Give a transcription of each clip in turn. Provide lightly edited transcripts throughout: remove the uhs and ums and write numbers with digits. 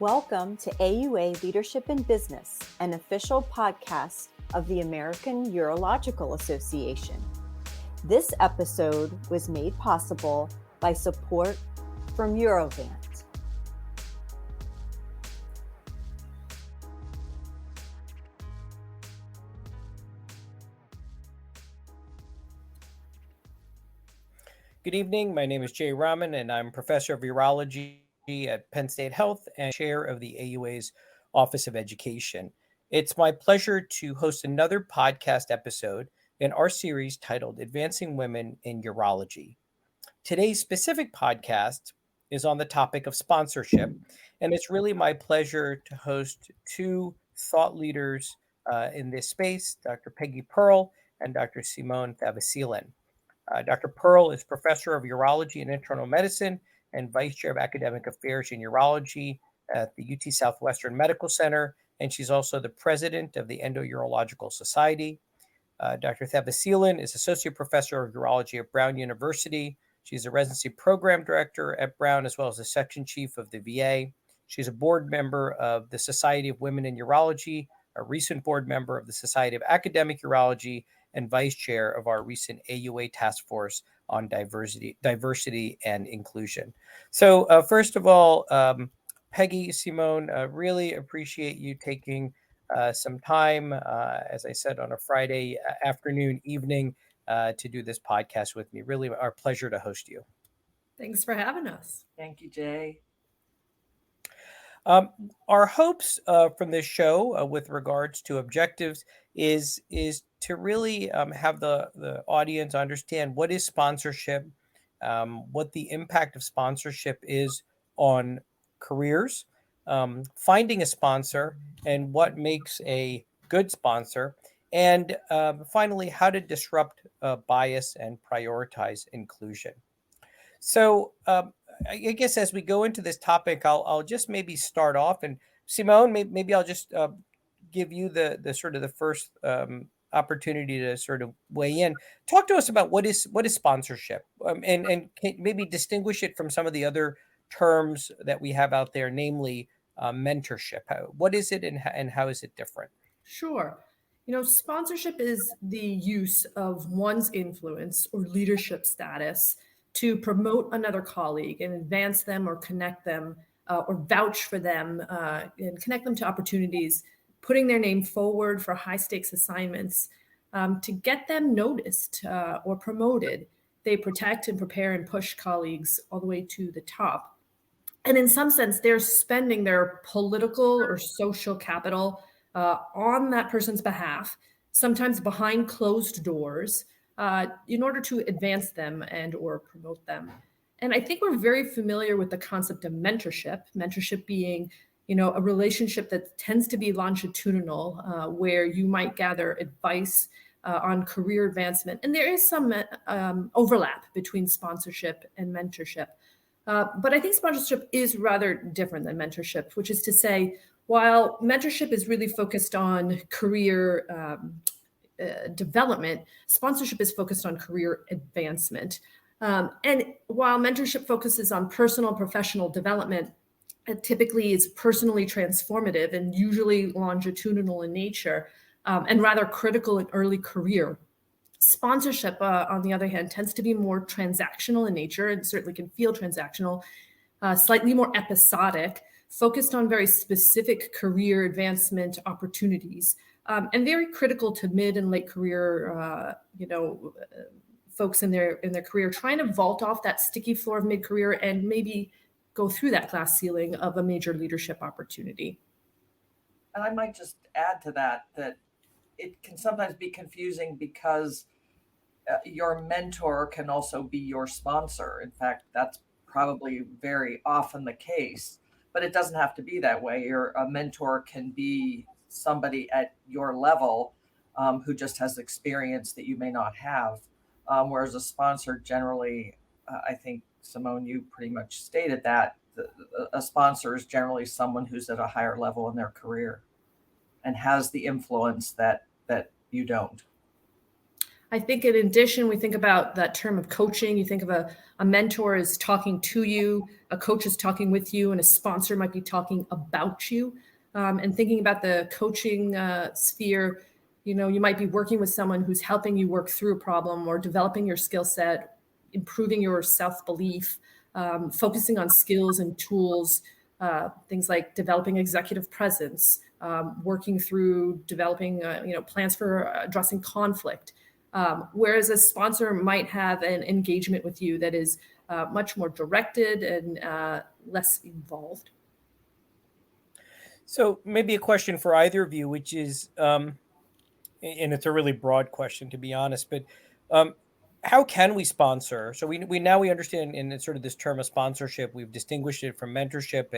Welcome to AUA Leadership in Business, an official podcast of the American Urological Association. This episode was made possible by support from Urovant. Good evening. My name is Jay Raman, and I'm professor of urology at Penn State Health and chair of the AUA's Office of Education. It's my pleasure to host another podcast episode in our series titled Advancing Women in Urology. Today's specific podcast is on the topic of sponsorship, and it's really my pleasure to host two thought leaders in this space, Dr. Peggy Pearle and Dr. Simone Thavaseelan. Dr. Pearle is professor of urology and internal medicine and vice chair of academic affairs in urology at the UT Southwestern Medical Center, and she's also the president of the Endourological Society. Dr. Thavaseelan is associate professor of urology at Brown University. She's a residency program director at Brown, as well as the section chief of the VA. She's a board member of the Society of Women in Urology, a recent board member of the Society of Academic Urology, and vice chair of our recent AUA task force on diversity and inclusion. So first of all, Peggy, Simone, really appreciate you taking some time, as I said, on a Friday afternoon, evening, to do this podcast with me. Really our pleasure to host you. Thanks for having us. Thank you, Jay. Our hopes from this show with regards to objectives is to really have the audience understand what is sponsorship, what the impact of sponsorship is on careers, finding a sponsor, and what makes a good sponsor, and finally, how to disrupt bias and prioritize inclusion. So I guess as we go into this topic, I'll just maybe start off, and Simone, maybe I'll just give you the sort of the first opportunity to sort of weigh in. Talk to us about what is sponsorship, and maybe distinguish it from some of the other terms that we have out there, namely mentorship. What is it, and how is it different? Sure. Sponsorship is the use of one's influence or leadership status to promote another colleague and advance them or connect them or vouch for them and connect them to opportunities, putting their name forward for high stakes assignments to get them noticed or promoted. They protect and prepare and push colleagues all the way to the top. And in some sense, they're spending their political or social capital on that person's behalf, sometimes behind closed doors, in order to advance them and or promote them. And I think we're very familiar with the concept of mentorship being, a relationship that tends to be longitudinal, where you might gather advice on career advancement. And there is some overlap between sponsorship and mentorship. But I think sponsorship is rather different than mentorship, which is to say, while mentorship is really focused on career development, sponsorship is focused on career advancement. And while mentorship focuses on personal professional development, it typically is personally transformative and usually longitudinal in nature and rather critical in early career. Sponsorship, on the other hand, tends to be more transactional in nature and certainly can feel transactional, slightly more episodic, focused on very specific career advancement opportunities. And very critical to mid and late career, folks in their career, trying to vault off that sticky floor of mid-career and maybe go through that glass ceiling of a major leadership opportunity. And I might just add to that it can sometimes be confusing because your mentor can also be your sponsor. In fact, that's probably very often the case, but it doesn't have to be that way. A mentor can be somebody at your level who just has experience that you may not have. Whereas a sponsor generally, I think, Simone, you pretty much stated that, a sponsor is generally someone who's at a higher level in their career and has the influence that you don't. I think in addition, we think about that term of coaching. You think of a mentor is talking to you, a coach is talking with you, and a sponsor might be talking about you. And thinking about the coaching sphere, you might be working with someone who's helping you work through a problem or developing your skill set, improving your self-belief, focusing on skills and tools, things like developing executive presence, working through developing plans for addressing conflict. Whereas a sponsor might have an engagement with you that is much more directed and less involved. So maybe a question for either of you, which is, and it's a really broad question, to be honest, but how can we sponsor? So we now we understand in sort of this term of sponsorship, we've distinguished it from mentorship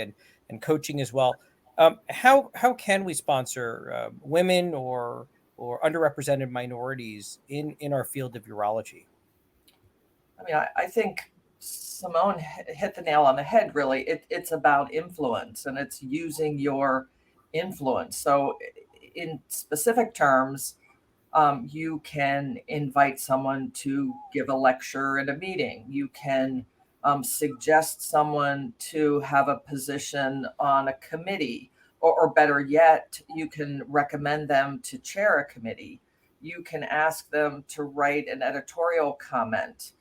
and coaching as well. How can we sponsor women or underrepresented minorities in our field of urology? I mean, I think Simone hit the nail on the head, really. It's about influence, and it's using your influence. So in specific terms, you can invite someone to give a lecture at a meeting. You can suggest someone to have a position on a committee, or better yet, you can recommend them to chair a committee. You can ask them to write an editorial comment.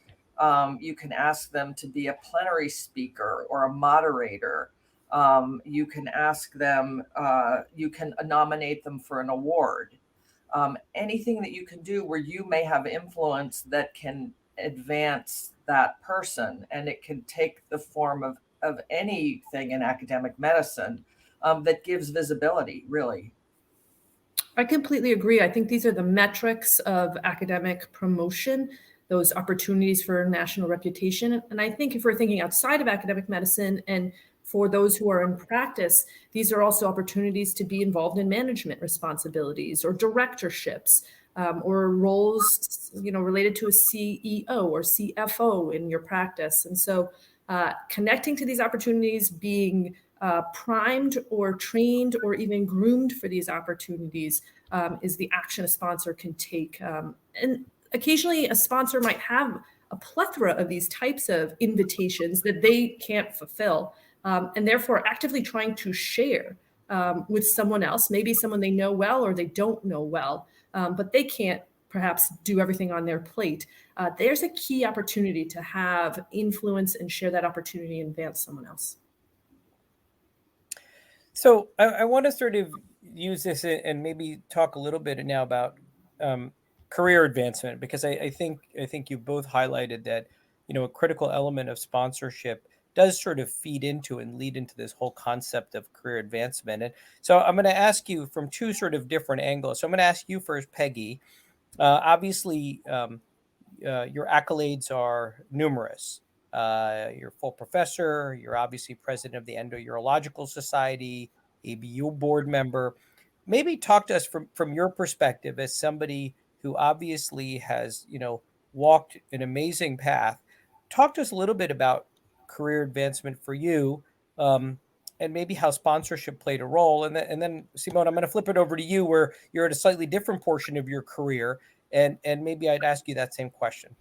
You can ask them to be a plenary speaker or a moderator. You can ask them, you can nominate them for an award. Anything that you can do where you may have influence that can advance that person. And it can take the form of anything in academic medicine that gives visibility, really. I completely agree. I think these are the metrics of academic promotion, those opportunities for national reputation. And I think if we're thinking outside of academic medicine and for those who are in practice, these are also opportunities to be involved in management responsibilities or directorships or roles, related to a CEO or CFO in your practice. And so connecting to these opportunities, being primed or trained or even groomed for these opportunities is the action a sponsor can take. And occasionally a sponsor might have a plethora of these types of invitations that they can't fulfill, and therefore actively trying to share with someone else, maybe someone they know well or they don't know well, but they can't perhaps do everything on their plate. There's a key opportunity to have influence and share that opportunity and advance someone else. So I want to sort of use this and maybe talk a little bit now about career advancement, because I think you both highlighted that a critical element of sponsorship does sort of feed into and lead into this whole concept of career advancement. And so I'm going to ask you from two sort of different angles. So I'm going to ask you first, Peggy. Obviously, your accolades are numerous. You're a full professor. You're obviously president of the Urological Society, ABU board member. Maybe talk to us from your perspective as somebody who obviously has, walked an amazing path. Talk to us a little bit about career advancement for you, and maybe how sponsorship played a role. And then Simone, I'm going to flip it over to you, where you're at a slightly different portion of your career, and maybe I'd ask you that same question.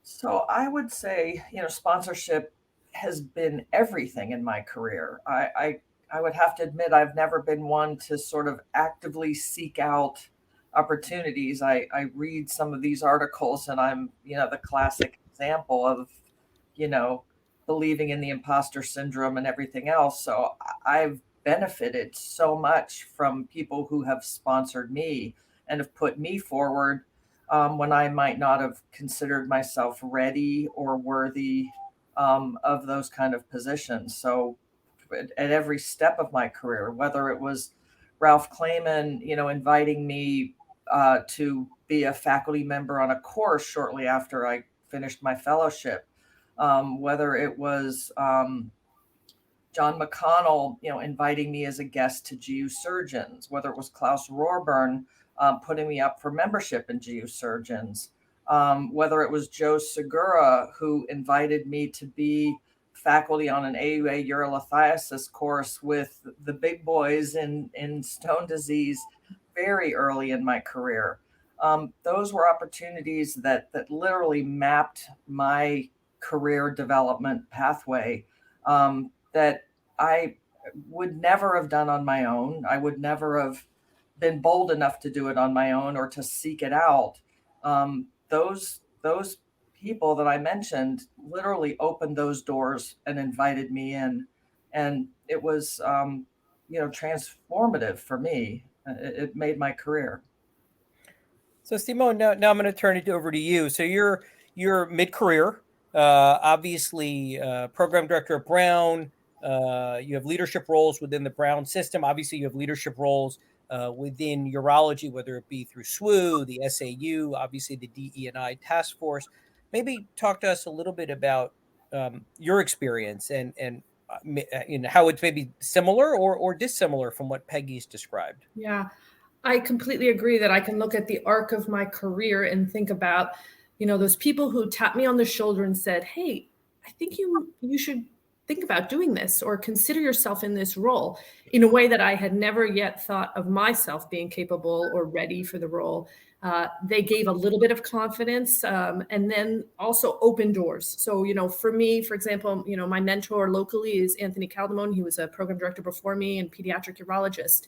So I would say, sponsorship has been everything in my career. I would have to admit I've never been one to sort of actively seek out opportunities. I read some of these articles and I'm, the classic example of, believing in the imposter syndrome and everything else. So I've benefited so much from people who have sponsored me and have put me forward when I might not have considered myself ready or worthy of those kind of positions. So at every step of my career, whether it was Ralph Klayman, inviting me to be a faculty member on a course shortly after I finished my fellowship, whether it was John McConnell, inviting me as a guest to GU Surgeons, whether it was Klaus Rohrburn putting me up for membership in GU Surgeons, whether it was Joe Segura, who invited me to be faculty on an AUA urolithiasis course with the big boys in stone disease very early in my career. those were opportunities that literally mapped my career development pathway, that I would never have done on my own. I would never have been bold enough to do it on my own or to seek it out. Those people that I mentioned literally opened those doors and invited me in, and it was transformative for me. It made my career. So Simone, now I'm going to turn it over to you. So you're mid-career, obviously program director of Brown. You have leadership roles within the Brown system. Obviously, you have leadership roles within urology, whether it be through SWU, the SAU, obviously the DE&I task force. Maybe talk to us a little bit about your experience and how it's maybe similar or dissimilar from what Peggy's described. Yeah, I completely agree that I can look at the arc of my career and think about, those people who tapped me on the shoulder and said, "Hey, I think you should think about doing this or consider yourself in this role," in a way that I had never yet thought of myself being capable or ready for the role. They gave a little bit of confidence, and then also open doors. So, for me, for example, my mentor locally is Anthony Caldamone. He was a program director before me and pediatric urologist.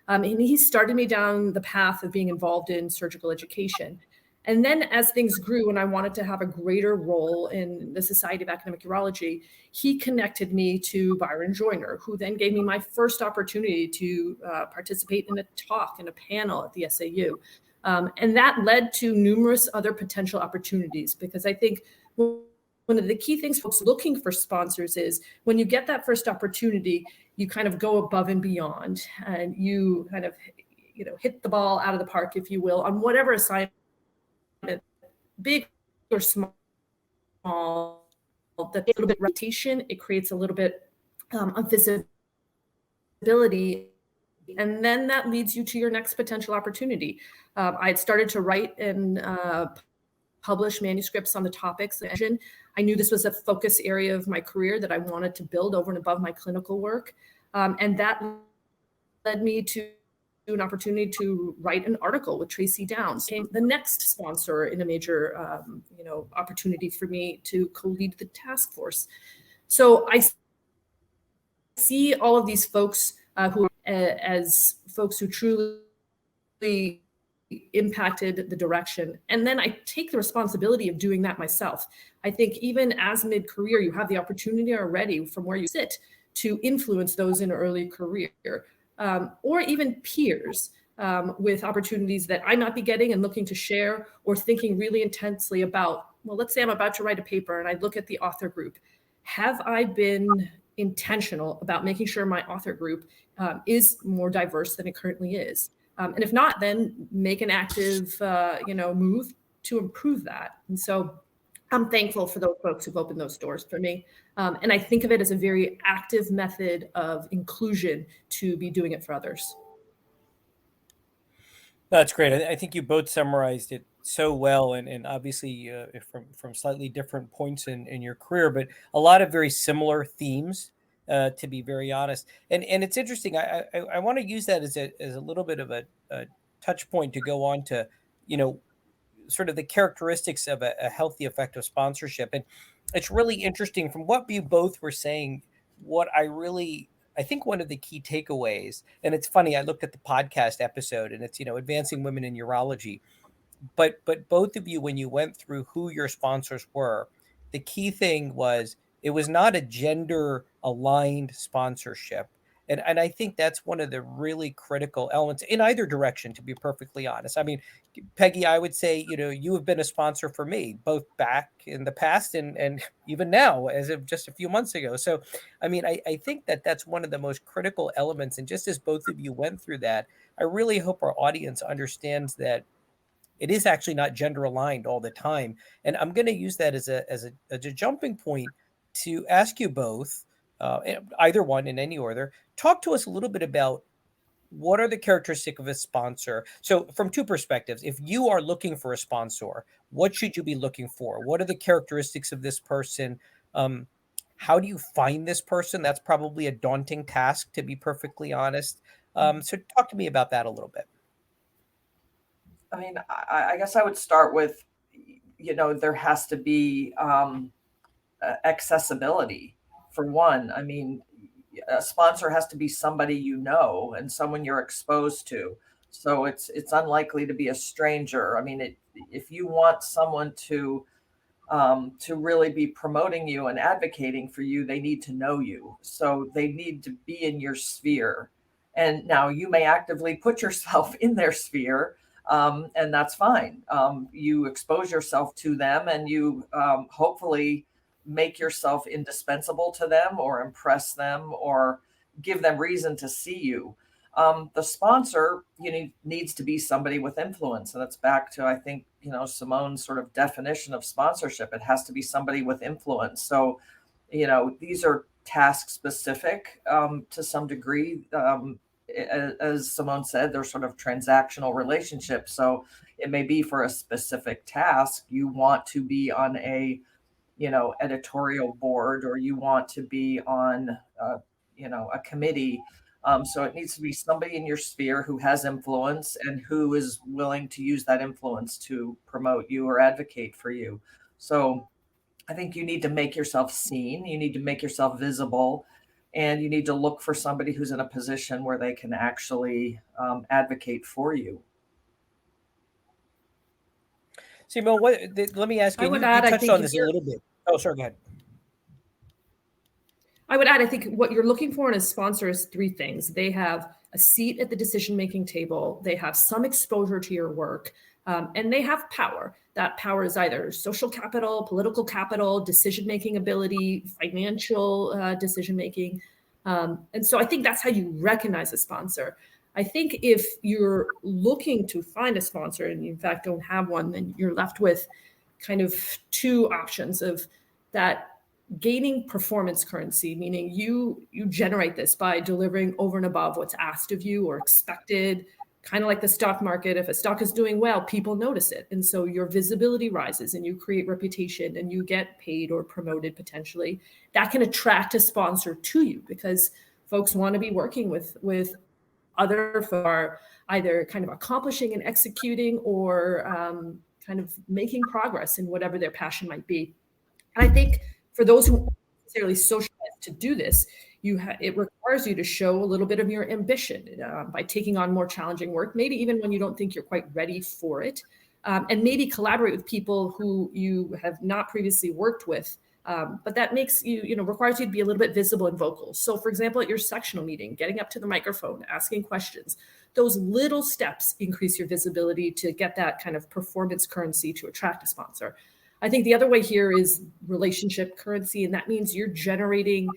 And he started me down the path of being involved in surgical education. And then as things grew and I wanted to have a greater role in the Society of Academic Urology, he connected me to Byron Joyner, who then gave me my first opportunity to participate in a talk and a panel at the SAU. And that led to numerous other potential opportunities, because I think one of the key things folks looking for sponsors is when you get that first opportunity, you kind of go above and beyond, and you kind of, hit the ball out of the park, if you will, on whatever assignment, big or small. That little bit of rotation, it creates a little bit of visibility, and then that leads you to your next potential opportunity. I had started to write and publish manuscripts on the topics. I knew this was a focus area of my career that I wanted to build over and above my clinical work. And that led me to an opportunity to write an article with Tracy Downs, the next sponsor in a major opportunity for me to co-lead the task force. So I see all of these folks who as folks who truly impacted the direction. And then I take the responsibility of doing that myself. I think even as mid-career, you have the opportunity already from where you sit to influence those in early career, or even peers with opportunities that I might be getting and looking to share, or thinking really intensely about, well, let's say I'm about to write a paper and I look at the author group. Have I been intentional about making sure my author group is more diverse than it currently is? And if not, then make an active, move to improve that. And so I'm thankful for those folks who've opened those doors for me. And I think of it as a very active method of inclusion to be doing it for others. That's great. I think you both summarized it so well, and obviously from slightly different points in your career, but a lot of very similar themes. To be very honest, and it's interesting. I want to use that as a little bit of a touch point to go on to, sort of the characteristics of a healthy, effective sponsorship. And it's really interesting from what you both were saying. What I think one of the key takeaways, and it's funny, I looked at the podcast episode and it's, advancing women in urology, but both of you, when you went through who your sponsors were, the key thing was it was not a gender aligned sponsorship. And I think that's one of the really critical elements in either direction, to be perfectly honest. I mean, Peggy, I would say, you have been a sponsor for me, both back in the past and even now, as of just a few months ago. So, I mean, I think that's one of the most critical elements. And just as both of you went through that, I really hope our audience understands that it is actually not gender aligned all the time. And I'm going to use that as a jumping point to ask you both, either one in any order, talk to us a little bit about what are the characteristics of a sponsor. So from two perspectives, if you are looking for a sponsor, what should you be looking for? What are the characteristics of this person? How do you find this person? That's probably a daunting task, to be perfectly honest. So talk to me about that a little bit. I mean, I guess I would start with, there has to be accessibility for one. I mean, a sponsor has to be somebody and someone you're exposed to. So it's unlikely to be a stranger. I mean, if you want someone to really be promoting you and advocating for you, they need to know you. So they need to be in your sphere. And now you may actively put yourself in their sphere, and that's fine. You expose yourself to them, and you hopefully make yourself indispensable to them or impress them or give them reason to see you. The sponsor, needs to be somebody with influence. And that's back to, I think, Simone's sort of definition of sponsorship. It has to be somebody with influence. So, these are task specific to some degree. As Simone said, they're sort of transactional relationships. So it may be for a specific task, you want to be on a, editorial board, or you want to be on, a committee. So it needs to be somebody in your sphere who has influence and who is willing to use that influence to promote you or advocate for you. So I think you need to make yourself seen. You need to make yourself visible, and you need to look for somebody who's in a position where they can actually advocate for you. Simone, let me ask you, I would you add, I touched think on this a little bit. Oh, sorry, go ahead. I would add, I think what you're looking for in a sponsor is three things. They have a seat at the decision-making table. They have some exposure to your work, and they have power. That power is either social capital, political capital, decision-making ability, financial decision-making. And so I think that's how you recognize a sponsor. I think if you're looking to find a sponsor and you in fact don't have one, then you're left with kind of two options of that. Gaining performance currency, meaning you generate this by delivering over and above what's asked of you or expected, kind of like the stock market. If a stock is doing well, people notice it. And so your visibility rises and you create reputation and you get paid or promoted potentially. That can attract a sponsor to you because folks want to be working with other who are either kind of accomplishing and executing or kind of making progress in whatever their passion might be. And I think for those who aren't necessarily socialized to do this, it requires you to show a little bit of your ambition by taking on more challenging work, maybe even when you don't think you're quite ready for it, and maybe collaborate with people who you have not previously worked with. But that makes requires you to be a little bit visible and vocal. So, for example, at your sectional meeting, getting up to the microphone, asking questions, those little steps increase your visibility to get that kind of performance currency to attract a sponsor. I think the other way here is relationship currency, and that means you're generating,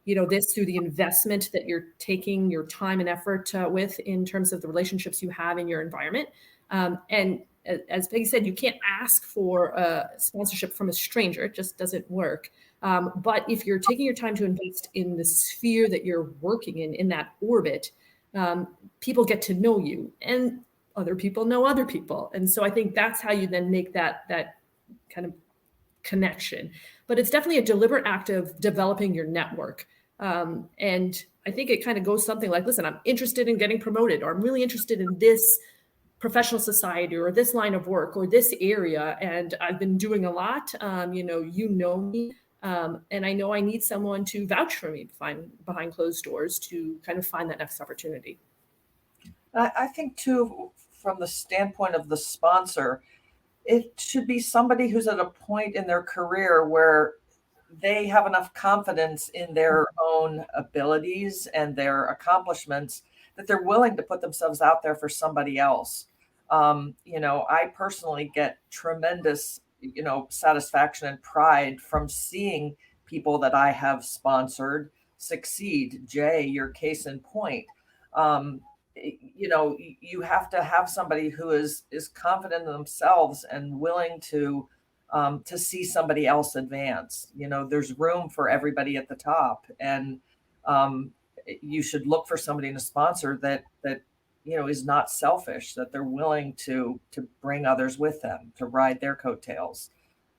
this through the investment that you're taking your time and effort with in terms of the relationships you have in your environment. And as Peggy said, you can't ask for a sponsorship from a stranger; it just doesn't work. But if you're taking your time to invest in the sphere that you're working in that orbit, people get to know you, and other people know other people, and so I think that's how you then make that kind of connection. But it's definitely a deliberate act of developing your network. And I think it kind of goes something like, listen, I'm interested in getting promoted, or I'm really interested in this professional society or this line of work or this area. And I've been doing a lot, you know me. And I know I need someone to vouch for me behind closed doors to kind of find that next opportunity. I think too, from the standpoint of the sponsor, it should be somebody who's at a point in their career where they have enough confidence in their own abilities and their accomplishments that they're willing to put themselves out there for somebody else. I personally get tremendous, satisfaction and pride from seeing people that I have sponsored succeed. Jay, your case in point. You have to have somebody who is confident in themselves and willing to see somebody else advance. There's room for everybody at the top, and you should look for somebody in a sponsor that is not selfish, that they're willing to bring others with them, to ride their coattails,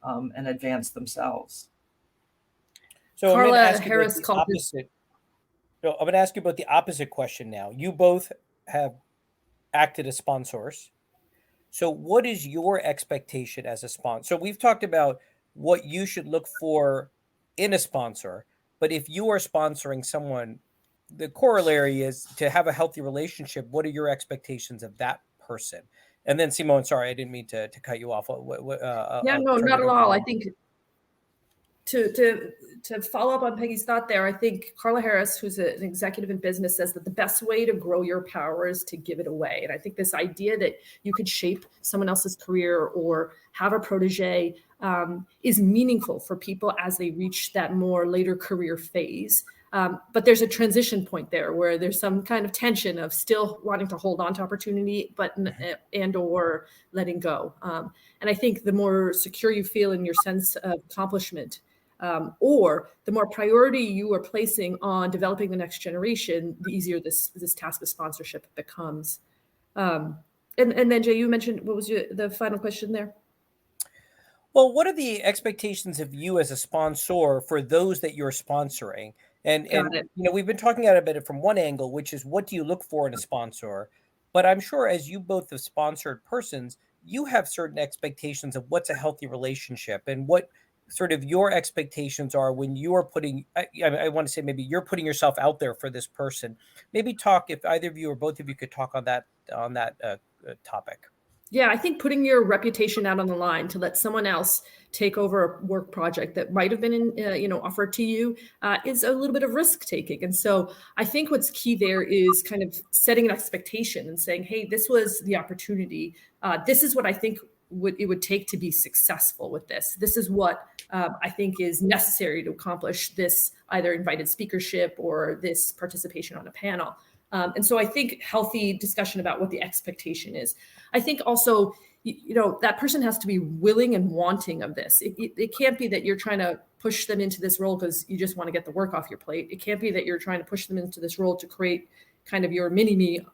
and advance themselves. So Carla Harris called opposite. So I'm going to ask you about the opposite question now. You both have acted as sponsors. So what is your expectation as a sponsor? So we've talked about what you should look for in a sponsor, but if you are sponsoring someone, the corollary is to have a healthy relationship. What are your expectations of that person? And then Simone, sorry, I didn't mean to cut you off. Yeah, no, not at all. I think to follow up on Peggy's thought there, I think Carla Harris, who's an executive in business, says that the best way to grow your power is to give it away. And I think this idea that you could shape someone else's career or have a protege is meaningful for people as they reach that more later career phase. But there's a transition point there where there's some kind of tension of still wanting to hold on to opportunity, but and or letting go. And I think the more secure you feel in your sense of accomplishment, or the more priority you are placing on developing the next generation, the easier this task of sponsorship becomes. And then Jay, you mentioned, what was the final question there? Well, what are the expectations of you as a sponsor for those that you're sponsoring? And we've been talking about it from one angle, which is what do you look for in a sponsor? But I'm sure as you both have sponsored persons, you have certain expectations of what's a healthy relationship and what sort of your expectations are when you are putting, I want to say maybe you're putting yourself out there for this person. Maybe talk, if either of you or both of you could talk on that topic. Yeah, I think putting your reputation out on the line to let someone else take over a work project that might have been offered to you is a little bit of risk taking. And so I think what's key there is kind of setting an expectation and saying, hey, this was the opportunity. This is what I think it would take to be successful with this. This is what I think is necessary to accomplish this either invited speakership or this participation on a panel. And so I think healthy discussion about what the expectation is. I think also, that person has to be willing and wanting of this. It can't be that you're trying to push them into this role because you just want to get the work off your plate. It can't be that you're trying to push them into this role to create kind of your mini-me,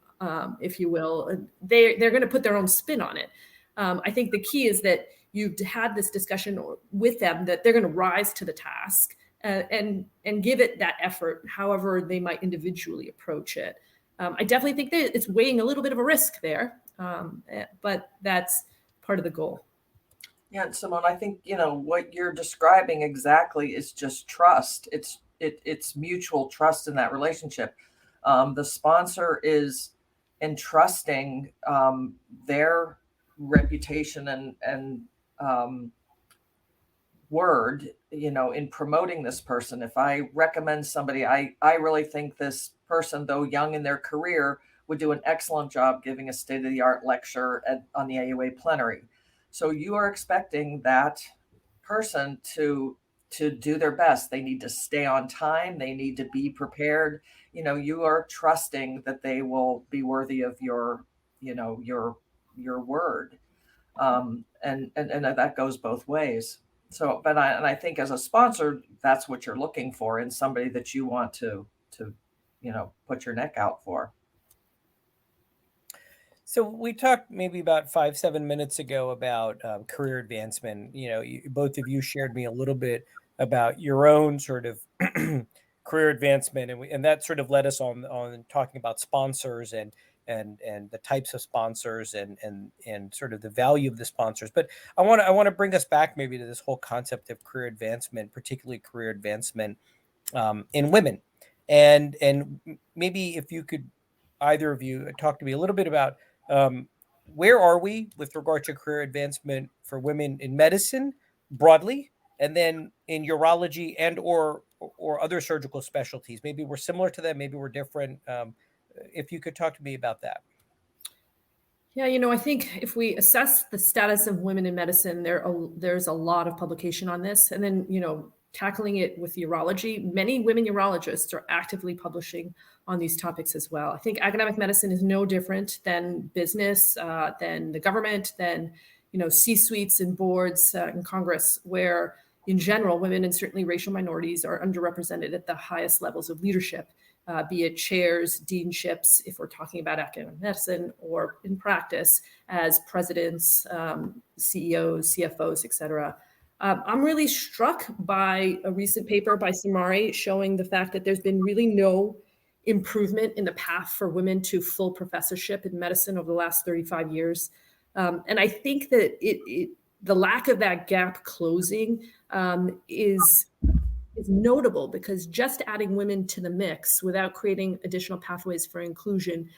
if you will. They're going to put their own spin on it. I think the key is that you've had this discussion with them that they're going to rise to the task and give it that effort, however they might individually approach it. I definitely think that it's weighing a little bit of a risk there, but that's part of the goal. Yeah, Simone, I think, what you're describing exactly is just trust. It's mutual trust in that relationship. The sponsor is entrusting their reputation and word, in promoting this person. If I recommend somebody, I really think this person, though young in their career, would do an excellent job giving a state-of-the-art lecture on the AUA plenary. So you are expecting that person to do their best. They need to stay on time. They need to be prepared. You are trusting that they will be worthy of your word. And that goes both ways. So, but I think as a sponsor, that's what you're looking for in somebody that you want to put your neck out for. So we talked maybe about 5-7 minutes ago about career advancement. Both of you shared me a little bit about your own sort of career advancement, and that sort of led us on talking about sponsors and the types of sponsors and sort of the value of the sponsors. But I want to bring us back maybe to this whole concept of career advancement, particularly career advancement in women, and maybe if you could, either of you, talk to me a little bit about where are we with regard to career advancement for women in medicine broadly, and then in urology and or other surgical specialties. Maybe we're similar to them, maybe we're different. If you could talk to me about that. Yeah, I think if we assess the status of women in medicine, there's a lot of publication on this. And then, tackling it with urology, many women urologists are actively publishing on these topics as well. I think academic medicine is no different than business, than the government, than, C-suites and boards in Congress, where in general, women and certainly racial minorities are underrepresented at the highest levels of leadership. Be it chairs, deanships, if we're talking about academic medicine, or in practice as presidents, CEOs, CFOs, et cetera. I'm really struck by a recent paper by Simone showing the fact that there's been really no improvement in the path for women to full professorship in medicine over the last 35 years. And I think that the lack of that gap closing is notable, because just adding women to the mix without creating additional pathways for inclusion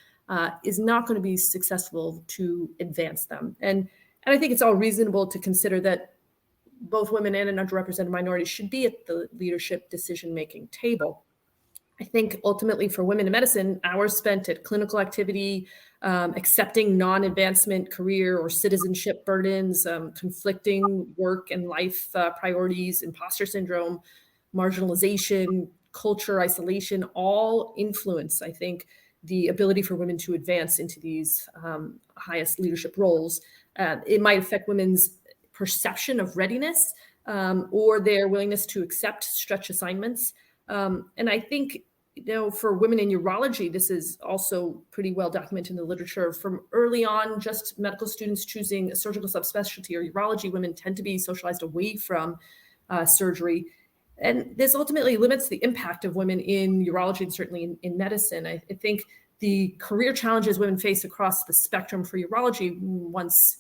is not going to be successful to advance them. And I think it's all reasonable to consider that both women and an underrepresented minority should be at the leadership decision-making table. I think ultimately for women in medicine, hours spent at clinical activity, accepting non-advancement career or citizenship burdens, conflicting work and life priorities, imposter syndrome, marginalization, culture, isolation, all influence, I think, the ability for women to advance into these highest leadership roles. It might affect women's perception of readiness or their willingness to accept stretch assignments. And I think, for women in urology, this is also pretty well documented in the literature. From early on, just medical students choosing a surgical subspecialty or urology, women tend to be socialized away from surgery. And this ultimately limits the impact of women in urology and certainly in medicine. I think the career challenges women face across the spectrum for urology, once,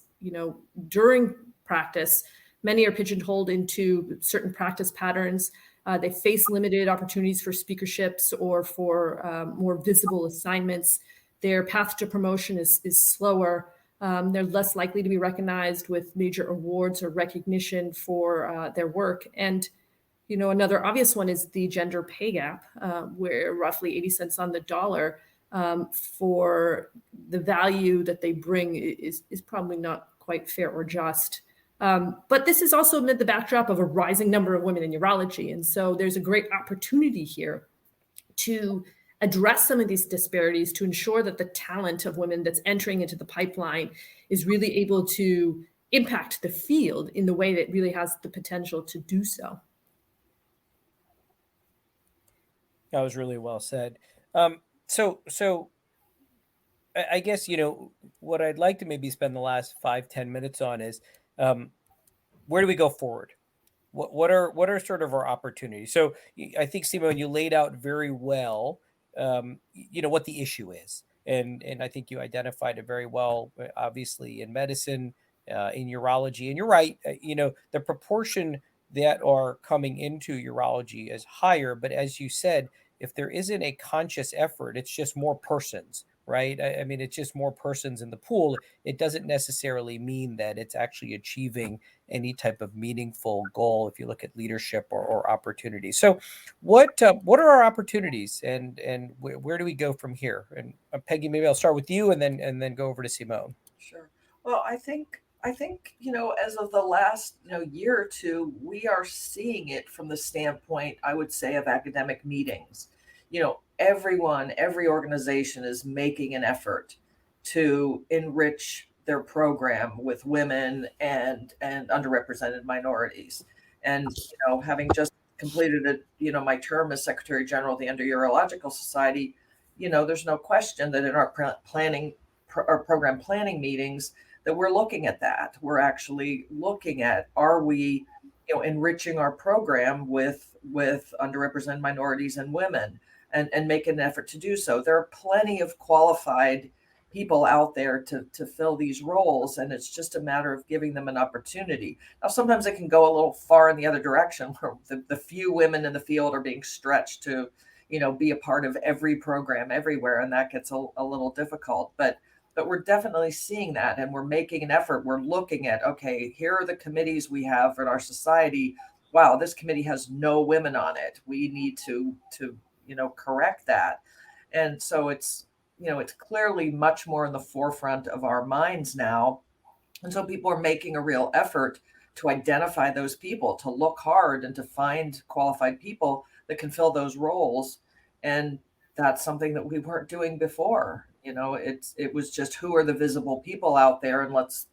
during practice, many are pigeonholed into certain practice patterns. They face limited opportunities for speakerships or for more visible assignments. Their path to promotion is slower. They're less likely to be recognized with major awards or recognition for their work. And another obvious one is the gender pay gap, where roughly 80 cents on the dollar for the value that they bring is probably not quite fair or just. But this is also amid the backdrop of a rising number of women in urology. And so there's a great opportunity here to address some of these disparities, to ensure that the talent of women that's entering into the pipeline is really able to impact the field in the way that really has the potential to do so. That was really well said. So I guess, what I'd like to maybe spend the last 5-10 minutes on is where do we go forward? What are sort of our opportunities? So I think, Simone, you laid out very well, what the issue is. And I think you identified it very well, obviously in medicine, in urology. And you're right, the proportion that are coming into urology is higher. But as you said, if there isn't a conscious effort, it's just more persons, right? I mean, it's just more persons in the pool. It doesn't necessarily mean that it's actually achieving any type of meaningful goal if you look at leadership or opportunities. So what are our opportunities, and where do we go from here? And Peggy, maybe I'll start with you and then go over to Simone. Sure. Well, I think, as of the last, year or two, we are seeing it from the standpoint, I would say, of academic meetings. Every organization is making an effort to enrich their program with women and underrepresented minorities. And, having just completed my term as Secretary General of the Urological Society, there's no question that in our program planning meetings that we're looking at that. We're actually looking at, are we, enriching our program with underrepresented minorities and women, and make an effort to do so. There are plenty of qualified people out there to fill these roles, and it's just a matter of giving them an opportunity. Now, sometimes it can go a little far in the other direction, where the few women in the field are being stretched to, be a part of every program everywhere, and that gets a little difficult. But we're definitely seeing that, and we're making an effort. We're looking at, okay, here are the committees we have in our society. Wow, this committee has no women on it. We need to correct that. And so it's clearly much more in the forefront of our minds now. And so people are making a real effort to identify those people, to look hard and to find qualified people that can fill those roles. And that's something that we weren't doing before. It was just, who are the visible people out there, and let's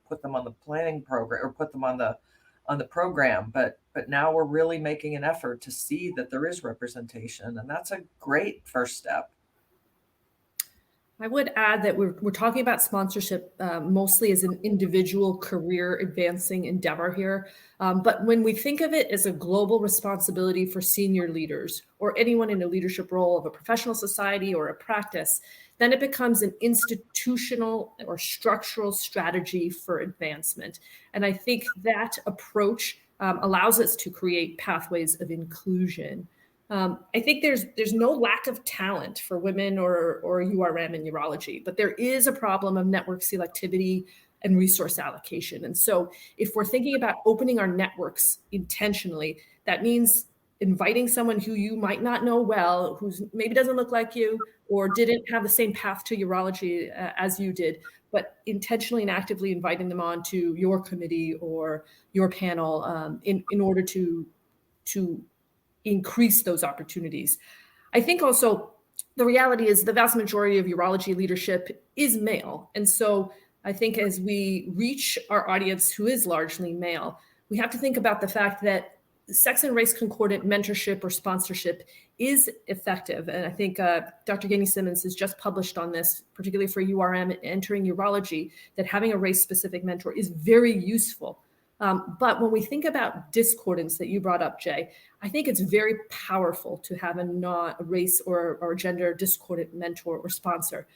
put them on the planning program, or put them on the program. But now we're really making an effort to see that there is representation, and that's a great first step. I would add that we're talking about sponsorship mostly as an individual career advancing endeavor here. But when we think of it as a global responsibility for senior leaders or anyone in a leadership role of a professional society or a practice, then it becomes an institutional or structural strategy for advancement. And I think that approach allows us to create pathways of inclusion. I think there's no lack of talent for women or URM in urology, but there is a problem of network selectivity and resource allocation. And so if we're thinking about opening our networks intentionally, that means inviting someone who you might not know well, who maybe doesn't look like you or didn't have the same path to urology as you did, but intentionally and actively inviting them on to your committee or your panel in order to increase those opportunities. I think also the reality is the vast majority of urology leadership is male. And so I think as we reach our audience who is largely male, we have to think about the fact that sex and race concordant mentorship or sponsorship is effective. And I think Dr. Gainey Simmons has just published on this, particularly for URM entering urology, that having a race-specific mentor is very useful. But when we think about discordance that you brought up, Jay, I think it's very powerful to have a race or gender discordant mentor or sponsor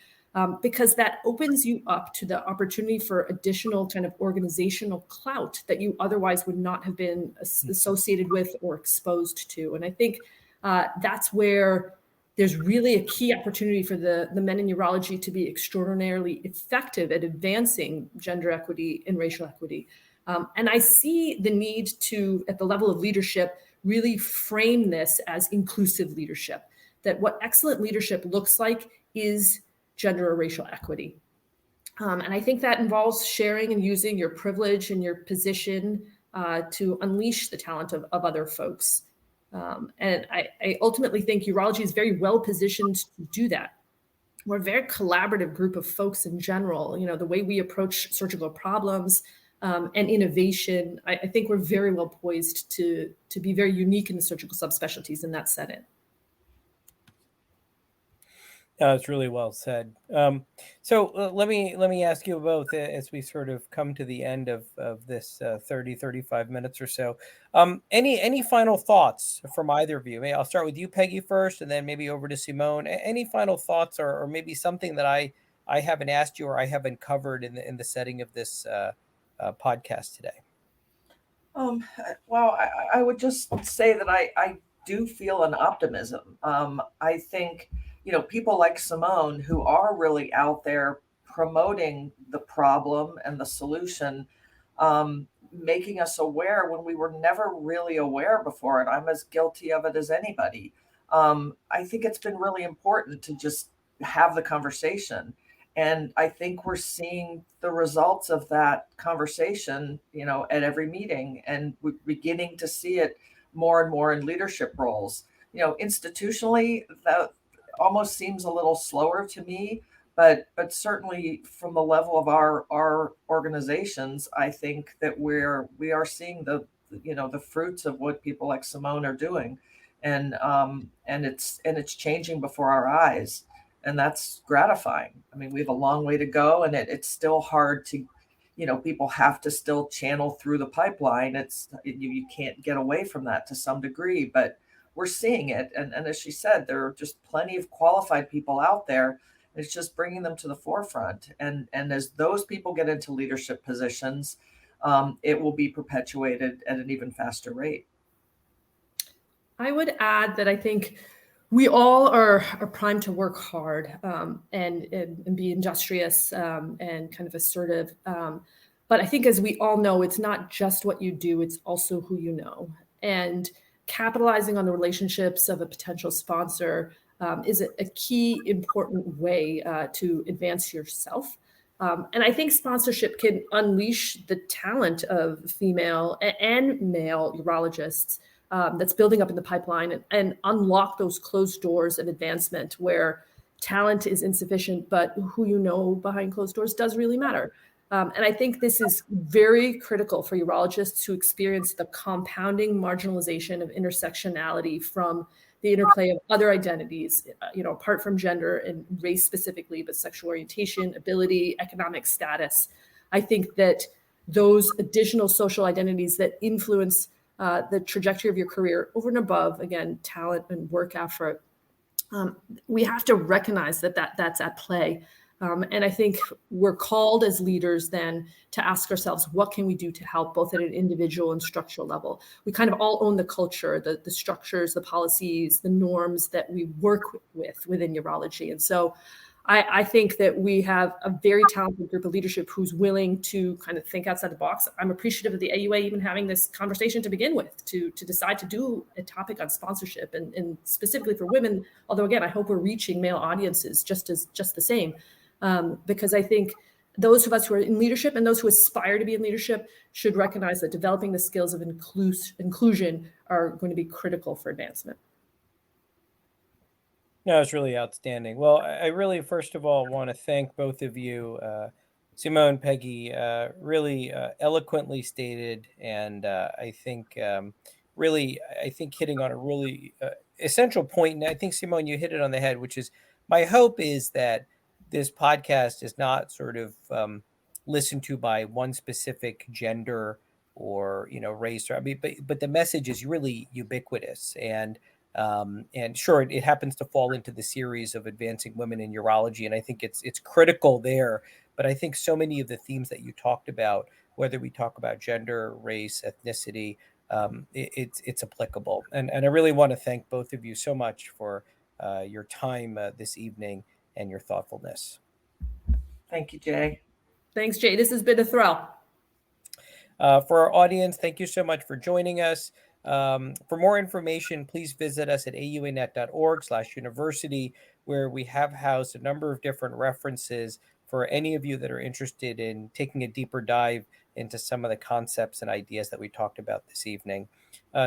because that opens you up to the opportunity for additional kind of organizational clout that you otherwise would not have been associated with or exposed to. And I think that's where there's really a key opportunity for the men in urology to be extraordinarily effective at advancing gender equity and racial equity. And I see the need to, at the level of leadership, really frame this as inclusive leadership, that what excellent leadership looks like is gender or racial equity. And I think that involves sharing and using your privilege and your position to unleash the talent of other folks. And I ultimately think urology is very well positioned to do that. We're a very collaborative group of folks in general. You know, the way we approach surgical problems, and innovation, I think we're very well poised to be very unique in the surgical subspecialties in that setting. It's really well said. So let me ask you both as we sort of come to the end of this 35 minutes or so. Any final thoughts from either of you? Maybe I'll start with you, Peggy, first, and then maybe over to Simone. Any final thoughts or maybe something that I haven't asked you or I haven't covered in the setting of this podcast today? Well, I would just say that I do feel an optimism. I think, people like Simone who are really out there promoting the problem and the solution, making us aware when we were never really aware before. And I'm as guilty of it as anybody. I think it's been really important to just have the conversation. And I think we're seeing the results of that conversation, at every meeting, and we're beginning to see it more and more in leadership roles. Institutionally, that almost seems a little slower to me, but certainly from the level of our organizations, I think that we are seeing the fruits of what people like Simone are doing, and it's changing before our eyes. And that's gratifying. I mean, we have a long way to go, and it's still hard to, people have to still channel through the pipeline. You can't get away from that to some degree, but we're seeing it. And as she said, there are just plenty of qualified people out there. It's just bringing them to the forefront. And as those people get into leadership positions, it will be perpetuated at an even faster rate. I would add that I think we all are primed to work hard and be industrious and kind of assertive. But I think, as we all know, it's not just what you do, it's also who you know. And capitalizing on the relationships of a potential sponsor is a key important way to advance yourself. And I think sponsorship can unleash the talent of female and male urologists that's building up in the pipeline and unlock those closed doors of advancement where talent is insufficient, but who you know behind closed doors does really matter. And I think this is very critical for urologists who experience the compounding marginalization of intersectionality from the interplay of other identities, apart from gender and race specifically, but sexual orientation, ability, economic status. I think that those additional social identities that influence the trajectory of your career over and above, again, talent and work effort, we have to recognize that's at play. And I think we're called as leaders then to ask ourselves, what can we do to help both at an individual and structural level? We kind of all own the culture, the structures, the policies, the norms that we work within urology. And so I think that we have a very talented group of leadership who's willing to kind of think outside the box. I'm appreciative of the AUA even having this conversation to begin with, to decide to do a topic on sponsorship and specifically for women. Although again, I hope we're reaching male audiences just the same, because I think those of us who are in leadership and those who aspire to be in leadership should recognize that developing the skills of inclusion are going to be critical for advancement. No, it's really outstanding. Well, I really, first of all, want to thank both of you, Simone, Peggy, really eloquently stated, and I think hitting on a really essential point. And I think, Simone, you hit it on the head, which is my hope is that this podcast is not sort of listened to by one specific gender or race, but the message is really ubiquitous. And sure, it happens to fall into the series of advancing women in urology, and I think it's critical there. But I think so many of the themes that you talked about, whether we talk about gender, race, ethnicity, it's applicable. And I really want to thank both of you so much for your time this evening and your thoughtfulness. Thank you, Jay. Thanks, Jay. This has been a thrill. For our audience, thank you so much for joining us. For more information, please visit us at auanet.org/university, where we have housed a number of different references for any of you that are interested in taking a deeper dive into some of the concepts and ideas that we talked about this evening.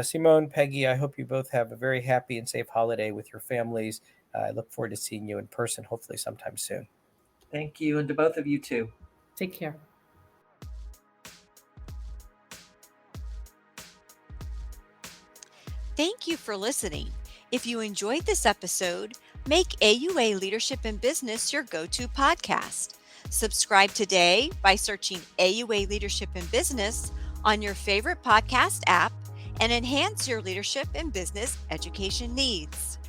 Simone, Peggy, I hope you both have a very happy and safe holiday with your families. I look forward to seeing you in person, hopefully sometime soon. Thank you, and to both of you too. Take care. Thank you for listening. If you enjoyed this episode, make AUA Leadership in Business your go-to podcast. Subscribe today by searching AUA Leadership in Business on your favorite podcast app and enhance your leadership and business education needs.